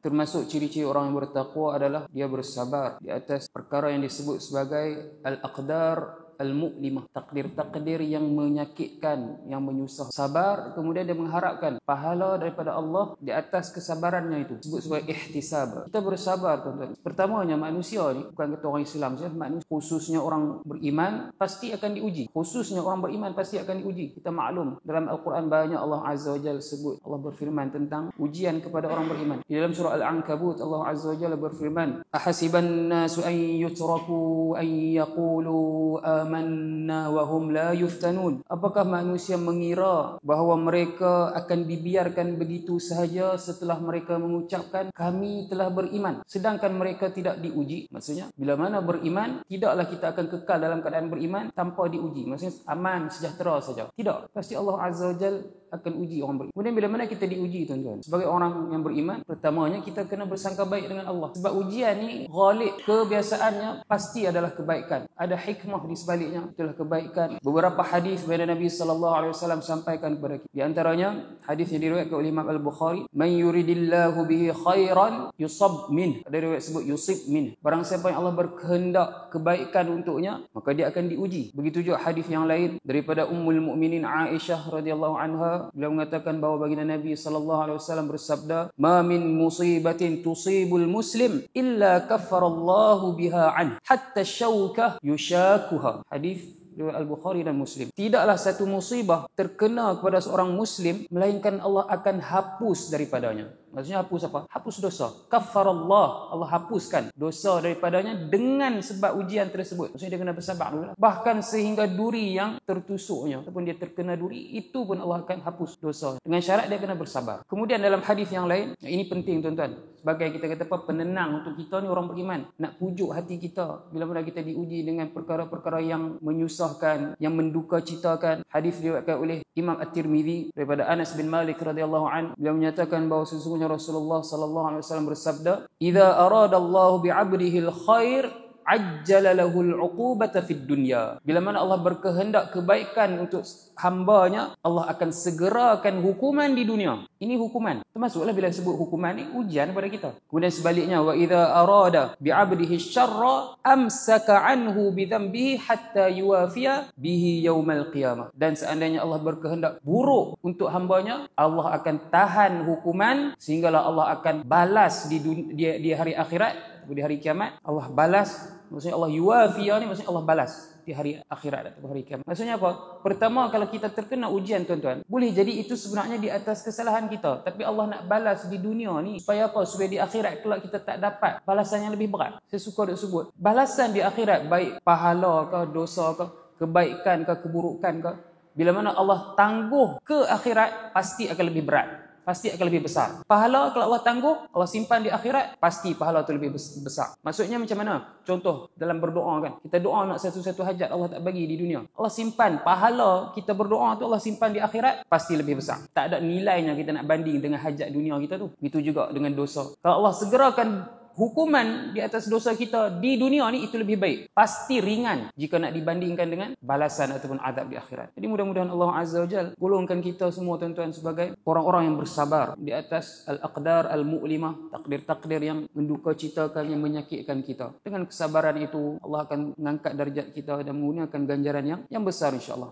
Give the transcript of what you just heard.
Termasuk ciri-ciri orang yang bertakwa adalah dia bersabar di atas perkara yang disebut sebagai al-aqdar al-mu'limah, takdir-takdir yang menyakitkan, yang menyusah. Sabar, kemudian dia mengharapkan pahala daripada Allah di atas kesabarannya itu. Disebut sebagai ihtisab. Kita bersabar, tuan-tuan. Pertamanya manusia ni, bukan kata orang Islam saja, manusia, khususnya orang beriman pasti akan diuji. Khususnya orang beriman pasti akan diuji. Kita maklum dalam Al-Quran banyak Allah Azza wa Jalla sebut, Allah berfirman tentang ujian kepada orang beriman. Di dalam surah Al-Ankabut Allah Azza wa Jalla berfirman, ahasiban nasu an yutraku an yaqulu amanna wa hum la yuftanun. Apakah manusia mengira bahawa mereka akan dibiarkan begitu sahaja setelah mereka mengucapkan kami telah beriman, sedangkan mereka tidak diuji? Maksudnya bila mana beriman, tidaklah kita akan kekal dalam keadaan beriman tanpa diuji. Maksudnya aman, sejahtera saja. Tidak. Pasti Allah Azza wa Jalla akan uji orang beriman. Kemudian bila mana kita diuji, tuan-tuan, sebagai orang yang beriman, pertamanya kita kena bersangka baik dengan Allah. Sebab ujian ni ghalib, kebiasaannya pasti adalah kebaikan. Ada hikmah di sebaliknya, itulah kebaikan. Beberapa hadis dari Nabi SAW sampaikan kepada kita. Di antaranya hadis yang diriwayatkan oleh Imam Al-Bukhari, man yuridillahu bihi khairan yusab min. Ada riwayat sebut yusib min. Barang siapa yang Allah berkehendak kebaikan untuknya, maka dia akan diuji. Begitu juga hadis yang lain daripada Ummul Mukminin Aisyah radhiyallahu anha. Beliau mengatakan bahawa baginda Nabi SAW bersabda, ma min musibatin tusibul muslim illa kaffarallahu biha an hatta syawkah yushakuha. Hadis riwayat Al-Bukhari dan Muslim. Tidaklah satu musibah terkena kepada seorang muslim melainkan Allah akan hapus daripadanya. Maksudnya hapus apa? Hapus dosa. Kaffarallah, Allah hapuskan dosa daripadanya dengan sebab ujian tersebut. Maksudnya dia kena bersabar dulu. Bahkan sehingga duri yang tertusuknya ataupun dia terkena duri, itu pun Allah akan hapus dosa. Dengan syarat dia kena bersabar. Kemudian dalam hadis yang lain, ini penting tuan-tuan. Sebagai kita kata apa, penenang untuk kita ni orang beriman. Nak pujuk hati kita bila mana kita diuji dengan perkara-perkara yang menyusahkan, yang menduka citakan. Hadis diriwayatkan oleh Imam At-Tirmizi daripada Anas bin Malik radhiyallahu anhu. Beliau menyatakan bahawa sesungguhnya Rasulullah sallallahu alaihi wasallam bersabda, "Idza aradallahu bi'abdihi al-khair ajjala lahu al-'uqubata fid dunya." Bila mana Allah berkehendak kebaikan untuk hamba-Nya, Allah akan segerakan hukuman di dunia. Ini hukuman. Termasuklah bila sebut hukuman ni ujian kepada kita. Kemudian sebaliknya, wa idza arada bi'abdihi syarra amsaka anhu bi dhanbihi hatta yuwafiya bihi yaumal qiyamah. Dan seandainya Allah berkehendak buruk untuk hamba-Nya, Allah akan tahan hukuman sehinggalah Allah akan balas di hari akhirat, di hari kiamat. Allah balas, maksudnya Allah yuwafiya ni maksudnya Allah balas di hari akhirat atau hari kiamat. Maksudnya apa? Pertama, kalau kita terkena ujian, tuan-tuan, boleh jadi itu sebenarnya di atas kesalahan kita, tapi Allah nak balas di dunia ni supaya apa? Supaya di akhirat kelak kita tak dapat balasan yang lebih berat. Saya suka dia sebut balasan di akhirat, baik pahala ke, dosa ke, kebaikan ke, keburukan ke, bila mana Allah tangguh ke akhirat, pasti akan lebih berat, pasti akan lebih besar. Pahala kalau Allah tangguh, Allah simpan di akhirat, pasti pahala itu lebih besar. Maksudnya macam mana? Contoh dalam berdoa kan. Kita doa nak satu-satu hajat, Allah tak bagi di dunia. Allah simpan pahala kita berdoa tu, Allah simpan di akhirat, pasti lebih besar. Tak ada nilainya kita nak banding dengan hajat dunia kita tu. Itu juga dengan dosa. Kalau Allah segerakan hukuman di atas dosa kita di dunia ni, itu lebih baik. Pasti ringan jika nak dibandingkan dengan balasan ataupun azab di akhirat. Jadi mudah-mudahan Allah Azza wa Jalla golongkan kita semua, tuan-tuan, sebagai orang-orang yang bersabar di atas al-aqdar al-mu'limah, takdir-takdir yang menduka citakan, yang menyakitkan kita. Dengan kesabaran itu Allah akan mengangkat darjat kita dan menggunakan ganjaran yang besar, insya-Allah.